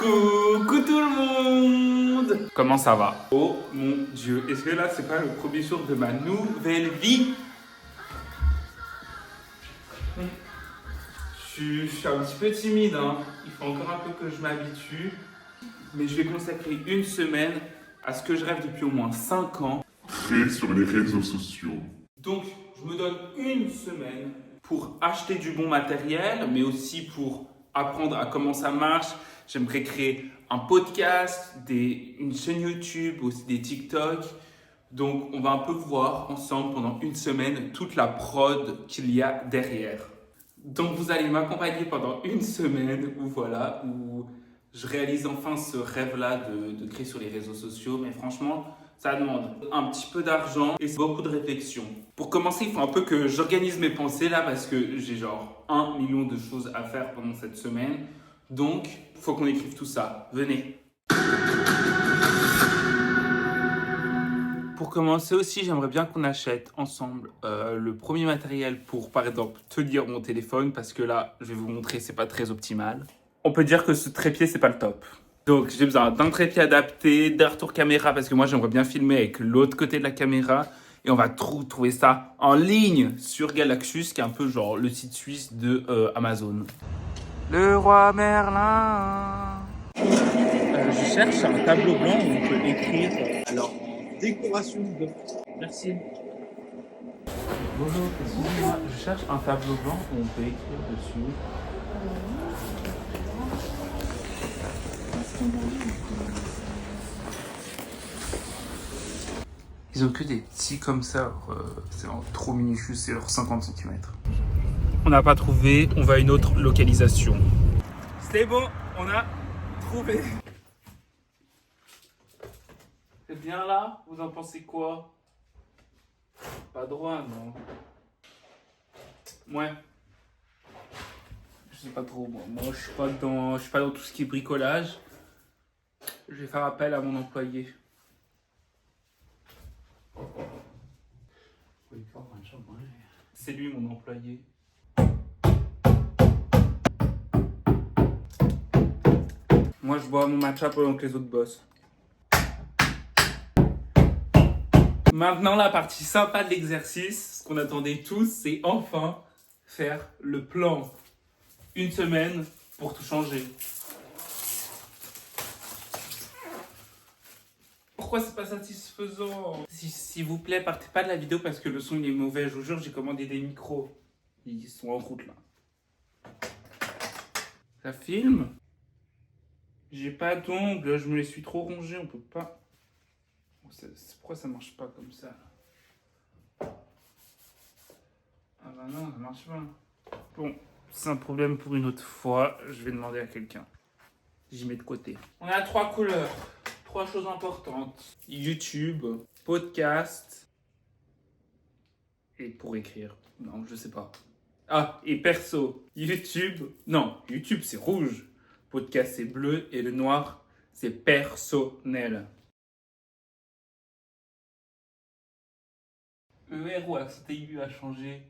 Coucou tout le monde! Comment ça va? Oh mon Dieu, est-ce que là c'est pas le premier jour de ma nouvelle vie? Je suis un petit peu timide, hein. Il faut encore un peu que je m'habitue. Mais je vais consacrer une semaine à ce que je rêve depuis au moins 5 ans. Créer sur les réseaux sociaux. Donc, je me donne une semaine pour acheter du bon matériel, mais aussi pour apprendre à comment ça marche. J'aimerais créer un podcast, une chaîne YouTube, aussi des TikTok. Donc, on va un peu voir ensemble pendant une semaine toute la prod qu'il y a derrière. Donc, vous allez m'accompagner pendant une semaine où je réalise enfin ce rêve-là de créer sur les réseaux sociaux. Mais franchement, ça demande un petit peu d'argent et beaucoup de réflexion. Pour commencer, il faut un peu que j'organise mes pensées là parce que j'ai genre 1 million de choses à faire pendant cette semaine. Donc, il faut qu'on écrive tout ça. Venez. Pour commencer aussi, j'aimerais bien qu'on achète ensemble le premier matériel pour, par exemple, tenir mon téléphone parce que là, je vais vous montrer, c'est pas très optimal. On peut dire que ce trépied, c'est pas le top. Donc, j'ai besoin d'un trépied adapté, d'un retour caméra parce que moi, j'aimerais bien filmer avec l'autre côté de la caméra. Et on va trouver ça en ligne sur Galaxus, qui est un peu genre le site suisse de Amazon. Le roi Merlin. Je cherche un tableau blanc où on peut écrire. Alors, décoration de... Merci. Bonjour, excusez-moi, je cherche un tableau blanc où on peut écrire dessus. Ils ont que des petits comme ça, c'est trop minutieux, c'est leur 50 cm. On n'a pas trouvé, on va à une autre localisation. C'est bon, on a trouvé. C'est bien là? Vous en pensez quoi? Pas droit, non? Ouais. Je sais pas trop, moi je suis pas dans tout ce qui est bricolage. Je vais faire appel à mon employé. C'est lui mon employé. Moi je bois mon matcha pendant que les autres bossent. Maintenant la partie sympa de l'exercice, ce qu'on attendait tous, c'est enfin faire le plan. Une semaine pour tout changer. Pourquoi c'est pas satisfaisant? S'il vous plaît, partez pas de la vidéo parce que le son il est mauvais. Je vous jure, j'ai commandé des micros. Ils sont en route là. Ça filme? J'ai pas d'ongles, je me les suis trop rongés, on peut pas. Pourquoi ça marche pas comme ça? Ah bah non, ça marche pas. Bon, c'est un problème pour une autre fois. Je vais demander à quelqu'un. J'y mets de côté. On a 3 couleurs. 3 choses importantes. YouTube, podcast et pour écrire. Non, je sais pas. Ah, et perso. YouTube. Non, YouTube c'est rouge. Podcast c'est bleu et le noir c'est personnel. ER ou accent aigu a changé.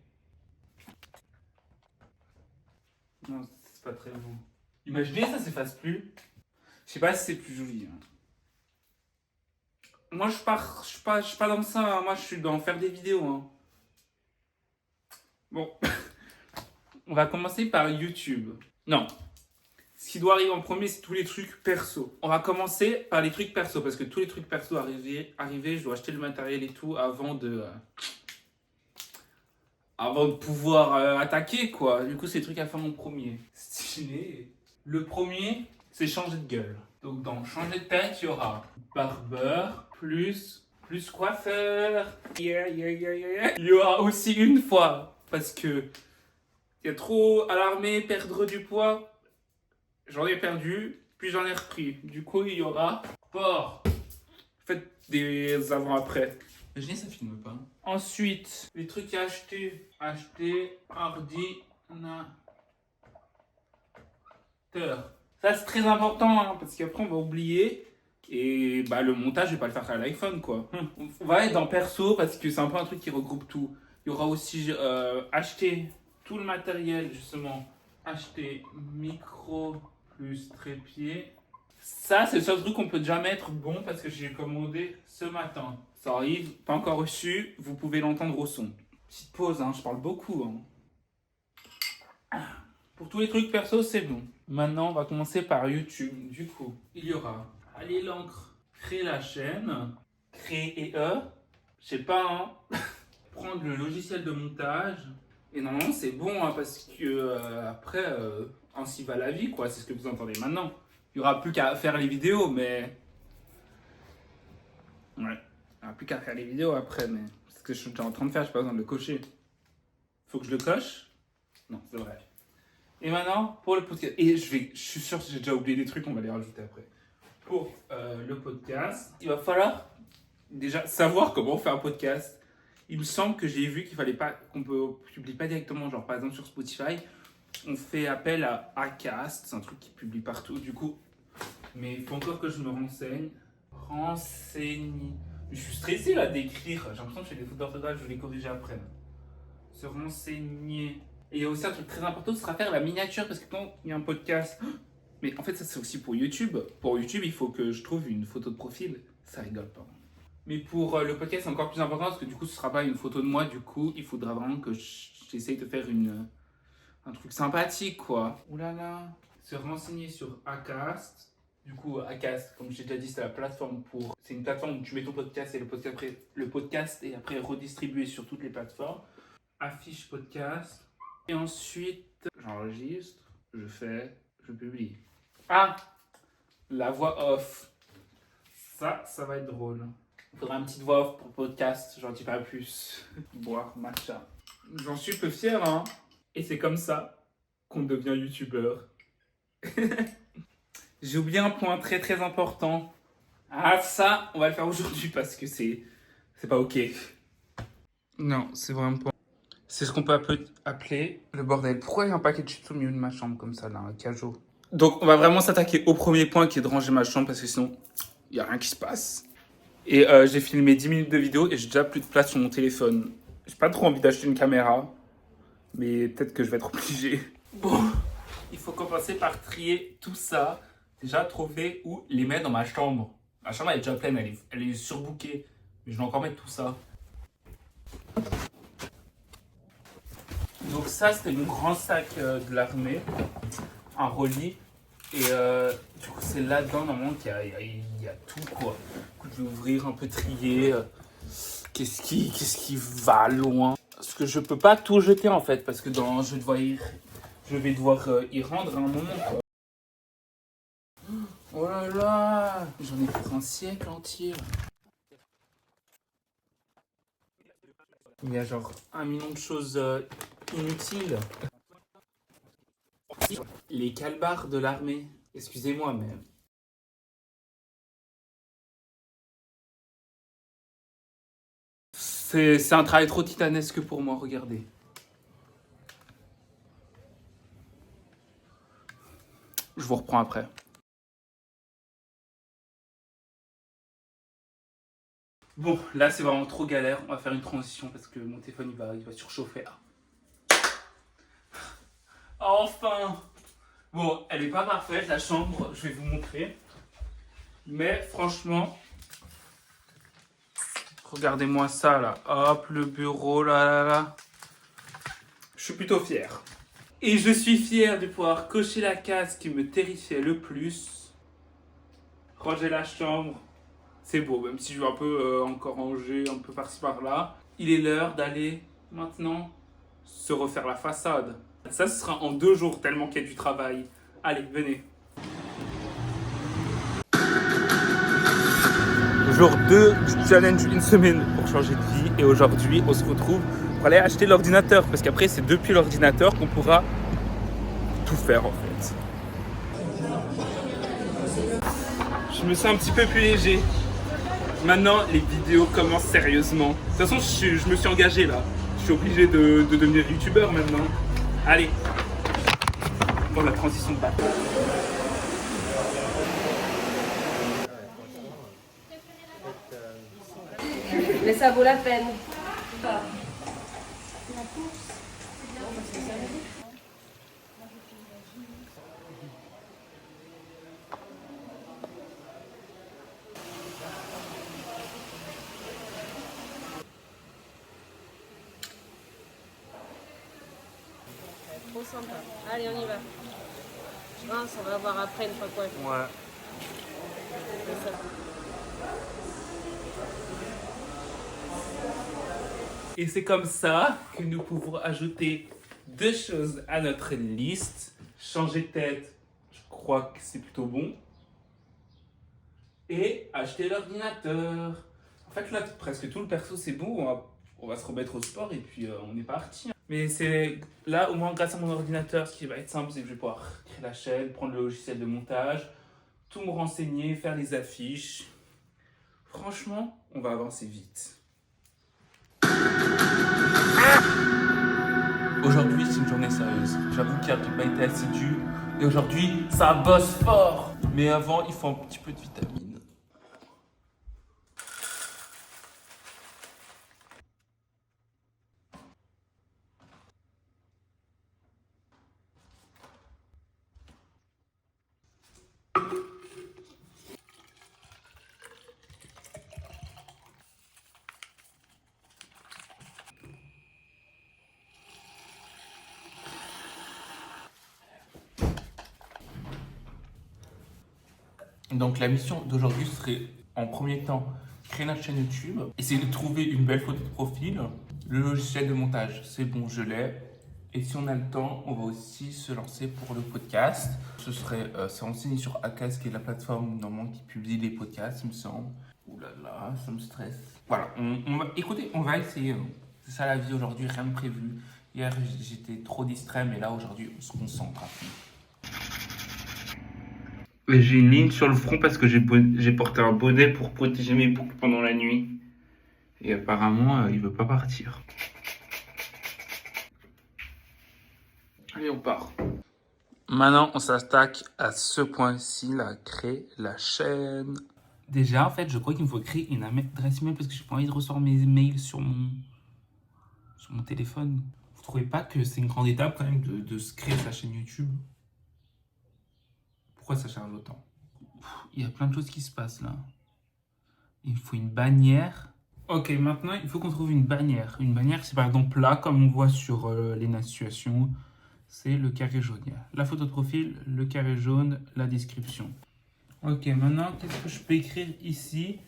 Non, c'est pas très beau. Imaginez ça s'efface plus. Je sais pas si c'est plus joli. Hein. Moi, je suis pas dans ça. Hein. Moi, je suis dans faire des vidéos. Hein. Bon. On va commencer par YouTube. Non. Ce qui doit arriver en premier, c'est tous les trucs perso. On va commencer par les trucs perso. Parce que tous les trucs perso arriver, je dois acheter le matériel et tout avant de pouvoir attaquer, quoi. Du coup, c'est les trucs à faire en premier. Stylé. Le premier, c'est changer de gueule. Donc, dans changer de tête, il y aura barbeur plus coiffeur. Yeah. Il y aura aussi une fois, parce que il y a trop alarmé, perdre du poids. J'en ai perdu, puis j'en ai repris. Du coup, il y aura sport. Faites des avant-après. Imaginez, ça filme pas. Ensuite, les trucs à acheter. Acheter ordinateur. Ça, c'est très important, hein, parce qu'après, on va oublier. Et bah, le montage, je vais pas le faire à l'iPhone, quoi. On va être dans perso, parce que c'est un peu un truc qui regroupe tout. Il y aura aussi acheter tout le matériel, justement. Acheter micro plus trépied. Ça, c'est le seul truc qu'on peut déjà mettre bon parce que j'ai commandé ce matin. Ça arrive, pas encore reçu, vous pouvez l'entendre au son. Petite pause, hein, je parle beaucoup. Hein. Pour tous les trucs perso, c'est bon. Maintenant, on va commencer par YouTube. Du coup, il y aura aller l'encre, créer la chaîne, créer je sais pas, hein. Prendre le logiciel de montage. Et normalement, c'est bon hein, parce que après, ainsi va la vie, quoi. C'est ce que vous entendez maintenant. Il n'y aura plus qu'à faire les vidéos, mais. Ouais. Il n'y aura plus qu'à faire les vidéos après, mais. C'est ce que je suis en train de faire, je n'ai pas besoin de le cocher. Faut que je le coche? Non, c'est vrai. Et maintenant, pour le podcast. Et je suis sûr que j'ai déjà oublié des trucs, on va les rajouter après. Pour le podcast, il va falloir déjà savoir comment faire un podcast. Il me semble que j'ai vu qu'il fallait pas qu'on peut publie pas directement, genre par exemple sur Spotify, on fait appel à Acast, c'est un truc qui publie partout du coup. Mais il faut encore que je me renseigne. Renseigner. Je suis stressé là d'écrire. J'ai l'impression que je fais des fautes d'orthographe, je vais les corriger après. Se renseigner. Et il y a aussi un truc très important, ce sera faire la miniature parce que quand il y a un podcast. Mais en fait, ça c'est aussi pour YouTube. Pour YouTube, il faut que je trouve une photo de profil. Ça rigole pas. Mais pour le podcast, c'est encore plus important parce que du coup, ce sera pas une photo de moi. Du coup, il faudra vraiment que j'essaye de faire un truc sympathique, quoi. Ouh là là. Se renseigner sur Acast. Du coup, Acast, comme j'ai déjà dit, c'est la plateforme pour. C'est une plateforme où tu mets ton podcast et le podcast est après redistribué sur toutes les plateformes. Affiche podcast. Et ensuite, j'enregistre, je publie. Ah, la voix off. Ça va être drôle. Il faudra une petite voix off pour le podcast, j'en dis pas plus. Boire, matcha. J'en suis peu fier, hein. Et c'est comme ça qu'on devient youtubeur. J'ai oublié un point très très important. Ah, ça, on va le faire aujourd'hui parce que c'est pas ok. Non, c'est vraiment pas. C'est ce qu'on peut appeler le bordel. Pourquoi il y a un paquet de chips au milieu de ma chambre comme ça, là, un cajot? Donc, on va vraiment s'attaquer au premier point qui est de ranger ma chambre parce que sinon, il n'y a rien qui se passe. Et j'ai filmé 10 minutes de vidéo et j'ai déjà plus de place sur mon téléphone. J'ai pas trop envie d'acheter une caméra, mais peut-être que je vais être obligé. Bon, il faut commencer par trier tout ça. Déjà, trouver où les mettre dans ma chambre. Ma chambre elle est déjà pleine, elle est surbookée. Mais je vais encore mettre tout ça. Donc ça, c'était mon grand sac de l'armée. Un relis. Et du coup, c'est là-dedans, normalement, qu'il y a tout, quoi. Du coup, je vais ouvrir, un peu trier. Qu'est-ce qui va loin? Parce que je peux pas tout jeter, en fait, parce que je vais devoir y rendre à un moment, quoi. Oh là là! J'en ai pour un siècle entier. Il y a genre 1 million de choses inutiles. Les calbars de l'armée. Excusez-moi, mais... C'est un travail trop titanesque pour moi, regardez. Je vous reprends après. Bon, là c'est vraiment trop galère. On va faire une transition parce que mon téléphone il va surchauffer là. Enfin! Bon, elle est pas parfaite la chambre, je vais vous montrer. Mais franchement, regardez-moi ça là. Hop, le bureau là. Je suis plutôt fier. Et je suis fier de pouvoir cocher la case qui me terrifiait le plus. Ranger la chambre. C'est beau, même si je veux un peu encore ranger, un peu par-ci par-là. Il est l'heure d'aller maintenant se refaire la façade. Ça, ce sera en 2 jours tellement qu'il y a du travail. Allez, venez. Jour 2 du challenge 1 semaine pour changer de vie. Et aujourd'hui, on se retrouve pour aller acheter l'ordinateur. Parce qu'après, c'est depuis l'ordinateur qu'on pourra tout faire en fait. Je me sens un petit peu plus léger. Maintenant, les vidéos commencent sérieusement. De toute façon, je me suis engagé là. Je suis obligé de devenir youtubeur maintenant. Allez. Bon, la transition de bataille. Mais ça vaut la peine. Trop sympa. Allez, on y va. Je pense on va voir après une fois quoi. Ouais. C'est ça. Et c'est comme ça que nous pouvons ajouter 2 choses à notre liste. Changer de tête, je crois que c'est plutôt bon. Et acheter l'ordinateur. En fait, là, presque tout le perso, c'est bon. On va se remettre au sport et puis on est parti. Mais c'est là, au moins, grâce à mon ordinateur, ce qui va être simple, c'est que je vais pouvoir créer la chaîne, prendre le logiciel de montage, tout me renseigner, faire les affiches. Franchement, on va avancer vite. Aujourd'hui, c'est une journée sérieuse. J'avoue qu'hier, j'ai pas été assidu. Et aujourd'hui, ça bosse fort. Mais avant, il faut un petit peu de vitamines. Donc la mission d'aujourd'hui serait en premier temps créer notre chaîne YouTube, essayer de trouver une belle photo de profil, le logiciel de montage, c'est bon, je l'ai. Et si on a le temps, on va aussi se lancer pour le podcast. Ce serait se renseigner sur Acast, qui est la plateforme normalement qui publie les podcasts, il me semble. Ouh là là, ça me stresse. Voilà, écoutez, on va essayer. C'est ça la vie aujourd'hui, rien de prévu. Hier, j'étais trop distrait, mais là, aujourd'hui, on se concentre à fond. J'ai une ligne sur le front parce que j'ai porté un bonnet pour protéger mes boucles pendant la nuit. Et apparemment, il veut pas partir. Allez, on part. Maintenant, on s'attaque à ce point-ci, là, créer la chaîne. Déjà, en fait, je crois qu'il me faut créer une adresse email parce que j'ai pas envie de recevoir mes mails sur mon téléphone. Vous trouvez pas que c'est une grande étape quand même de se créer sa chaîne YouTube? Pourquoi ça charge autant? Il y a plein de choses qui se passent là. Il faut une bannière. Ok, maintenant il faut qu'on trouve une bannière. Une bannière, c'est par exemple là, comme on voit sur les situations, c'est le carré jaune. Il y a la photo de profil, le carré jaune, la description. Ok, maintenant qu'est-ce que je peux écrire ici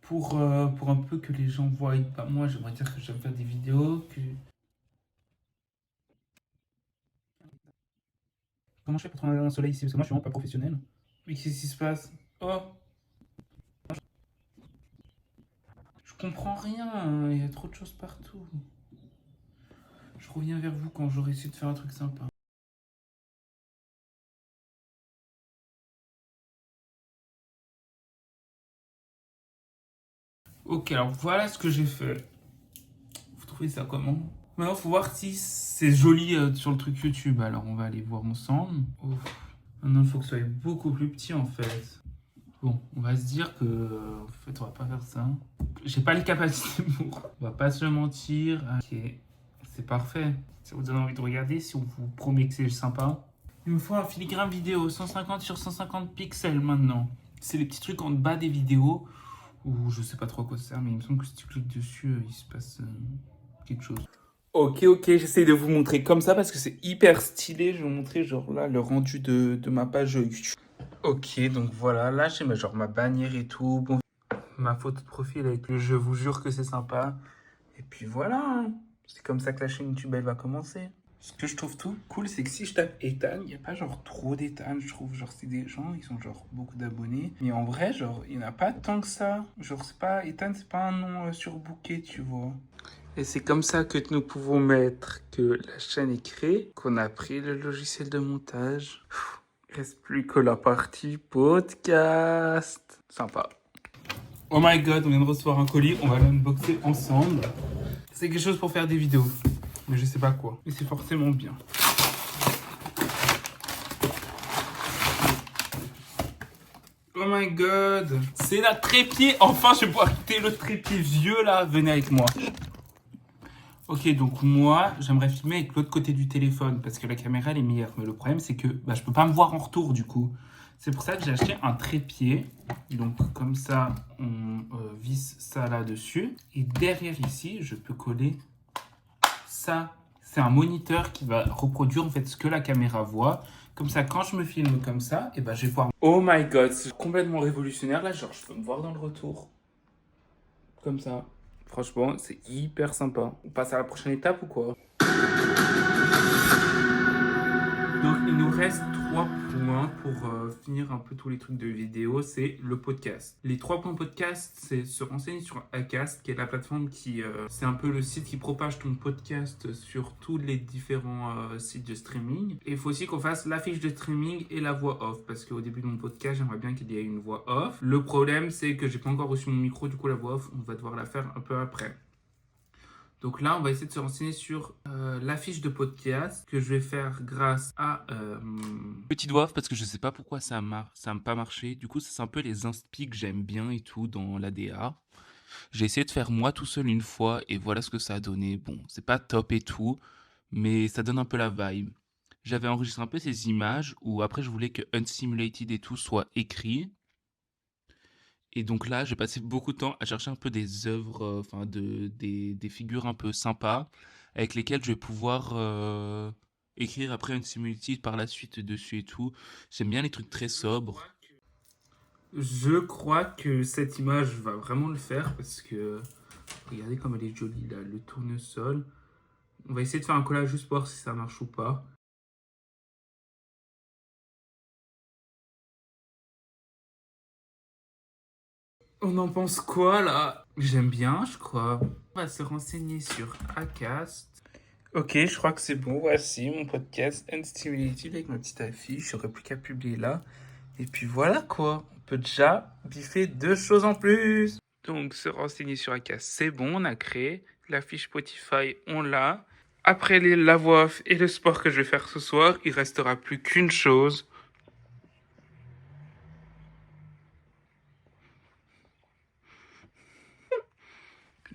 pour un peu que les gens voient? Bah, moi, j'aimerais dire que j'aime faire des vidéos. Comment je fais pour trouver un soleil ici? Parce que moi, je suis vraiment pas professionnel. Mais qu'est-ce qui se passe? Oh! Je comprends rien. Il y a trop de choses partout. Je reviens vers vous quand j'aurai essayé de faire un truc sympa. Ok, alors voilà ce que j'ai fait. Vous trouvez ça comment? Maintenant, il faut voir si c'est joli sur le truc YouTube. Alors, on va aller voir ensemble. Ouf. Maintenant, il faut que ce soit beaucoup plus petit en fait. Bon, on va se dire que en fait, on va pas faire ça. J'ai pas les capacités pour. On va pas se mentir. Ok, c'est parfait. Ça vous donne envie de regarder si on vous promet que c'est sympa. Il me faut un filigrane vidéo 150 sur 150 pixels maintenant. C'est les petits trucs en bas des vidéos où je sais pas trop à quoi ça sert, mais il me semble que si tu cliques dessus, il se passe quelque chose. Ok, j'essaie de vous montrer comme ça parce que c'est hyper stylé. Je vais vous montrer genre là le rendu de ma page YouTube. Ok, donc voilà, là j'ai genre ma bannière et tout, bon, ma photo de profil avec le je vous jure que c'est sympa. Et puis voilà, hein. C'est comme ça que la chaîne YouTube elle va commencer. Ce que je trouve tout cool, c'est que si je tape Ethan, il n'y a pas genre trop d'Ethan, je trouve. Genre, c'est des gens, ils ont genre beaucoup d'abonnés. Mais en vrai, genre, il n'y en a pas tant que ça. Genre, c'est pas, Ethan, c'est pas un nom surbooké, tu vois. Et c'est comme ça que nous pouvons mettre que la chaîne est créée, qu'on a pris le logiciel de montage. Il reste plus que la partie podcast. Sympa. Oh my god, on vient de recevoir un colis, on va l'unboxer ensemble. C'est quelque chose pour faire des vidéos. Mais je sais pas quoi. Mais c'est forcément bien. Oh my god. C'est la trépied. Enfin, je vais pouvoir quitter le trépied vieux là. Venez avec moi. Ok, donc moi, j'aimerais filmer avec l'autre côté du téléphone parce que la caméra elle est meilleure. Mais le problème, c'est que je peux pas me voir en retour du coup. C'est pour ça que j'ai acheté un trépied. Donc comme ça, on visse ça là-dessus. Et derrière ici, je peux coller ça, C'est un moniteur qui va reproduire en fait ce que la caméra voit. Comme ça, quand je me filme comme ça, et ben je vais pouvoir... Oh my god, c'est complètement révolutionnaire là, genre je peux me voir dans le retour. Comme ça. Franchement, c'est hyper sympa. On passe à la prochaine étape ou quoi? Donc, il nous reste 3 points pour finir un peu tous les trucs de vidéo. C'est le podcast. Les 3 points podcast, c'est se renseigner sur Acast, qui est la plateforme qui... c'est un peu le site qui propage ton podcast sur tous les différents sites de streaming. Et il faut aussi qu'on fasse la fiche de streaming et la voix off. Parce qu'au début de mon podcast, j'aimerais bien qu'il y ait une voix off. Le problème, c'est que j'ai pas encore reçu mon micro. Du coup, la voix off, on va devoir la faire un peu après. Donc là, on va essayer de se renseigner sur la fiche de podcast que je vais faire grâce à... Petite voix off parce que je sais pas pourquoi ça n'a pas marché. Du coup, ça c'est un peu les inspi que j'aime bien et tout dans l'ADA. J'ai essayé de faire moi tout seul une fois et voilà ce que ça a donné. Bon, c'est pas top et tout, mais ça donne un peu la vibe. J'avais enregistré un peu ces images où après je voulais que Unsimulated et tout soit écrit. Et donc là, j'ai passé beaucoup de temps à chercher un peu des œuvres, enfin des figures un peu sympas avec lesquelles je vais pouvoir écrire après une similitude par la suite dessus et tout. J'aime bien les trucs très sobres. Je crois que cette image va vraiment le faire parce que regardez comme elle est jolie là, le tournesol. On va essayer de faire un collage juste pour voir si ça marche ou pas. On en pense quoi là? J'aime bien, je crois. On va se renseigner sur Acast. Ok, je crois que c'est bon. Voici mon podcast Unstimulated avec ma petite affiche. J'aurais plus qu'à publier là. Et puis voilà quoi. On peut déjà biffer 2 choses en plus. Donc, se renseigner sur Acast, c'est bon. On a créé. La fiche Spotify, on l'a. Après la voix off et le sport que je vais faire ce soir, il restera plus qu'une chose.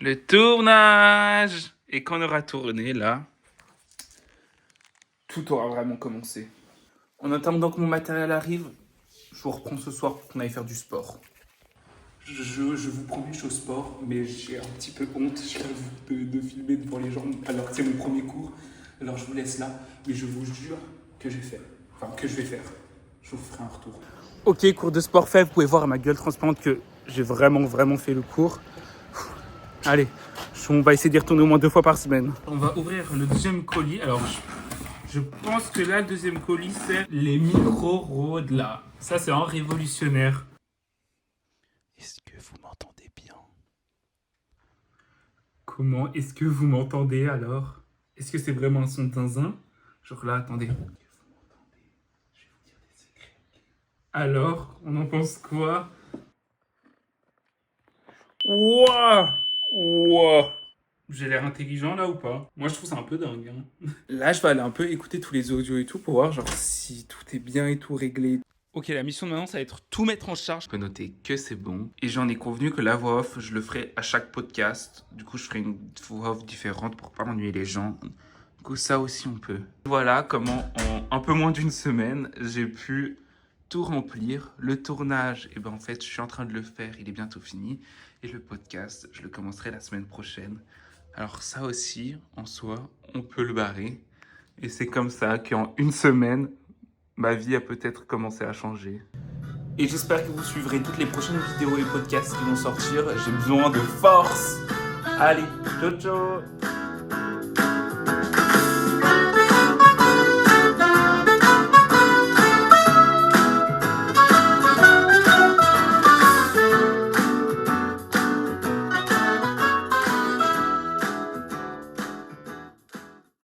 Le tournage! Et quand on aura tourné, là, tout aura vraiment commencé. En attendant que mon matériel arrive, je vous reprends ce soir pour qu'on aille faire du sport. Je vous promets, je suis au sport, mais j'ai un petit peu honte, j'avoue, de filmer devant les gens, alors que c'est mon premier cours. Alors je vous laisse là, mais je vous jure que je vais faire. Je vous ferai un retour. Ok, cours de sport fait, vous pouvez voir à ma gueule transparente que j'ai vraiment fait le cours. Allez, on va essayer d'y retourner au moins 2 fois par semaine. On va ouvrir le deuxième colis. Alors, je pense que là, le deuxième colis, c'est les micro-rods là. Ça, c'est un révolutionnaire. Est-ce que vous m'entendez bien? Comment est-ce que vous m'entendez alors? Est-ce que c'est vraiment un son de zinzin? Genre là, attendez. Est-ce que vous m'entendez? Je vais vous dire des secrets. Alors, on en pense quoi? Wouah! Wow. J'ai l'air intelligent là ou pas? Moi je trouve ça un peu dingue. Hein. Là je vais aller un peu écouter tous les audios et tout pour voir genre si tout est bien et tout réglé. Ok, la mission de maintenant ça va être tout mettre en charge. Je peux noter que c'est bon. Et j'en ai convenu que la voix off je le ferai à chaque podcast. Du coup je ferai une voix off différente pour pas ennuyer les gens. Du coup ça aussi on peut. Voilà comment en un peu moins d'une semaine j'ai pu tout remplir. Le tournage, et ben en fait je suis en train de le faire, il est bientôt fini. Et le podcast, je le commencerai la semaine prochaine. Alors ça aussi, en soi, on peut le barrer. Et c'est comme ça qu'en une semaine, ma vie a peut-être commencé à changer. Et j'espère que vous suivrez toutes les prochaines vidéos et podcasts qui vont sortir. J'ai besoin de force. Allez, ciao ciao.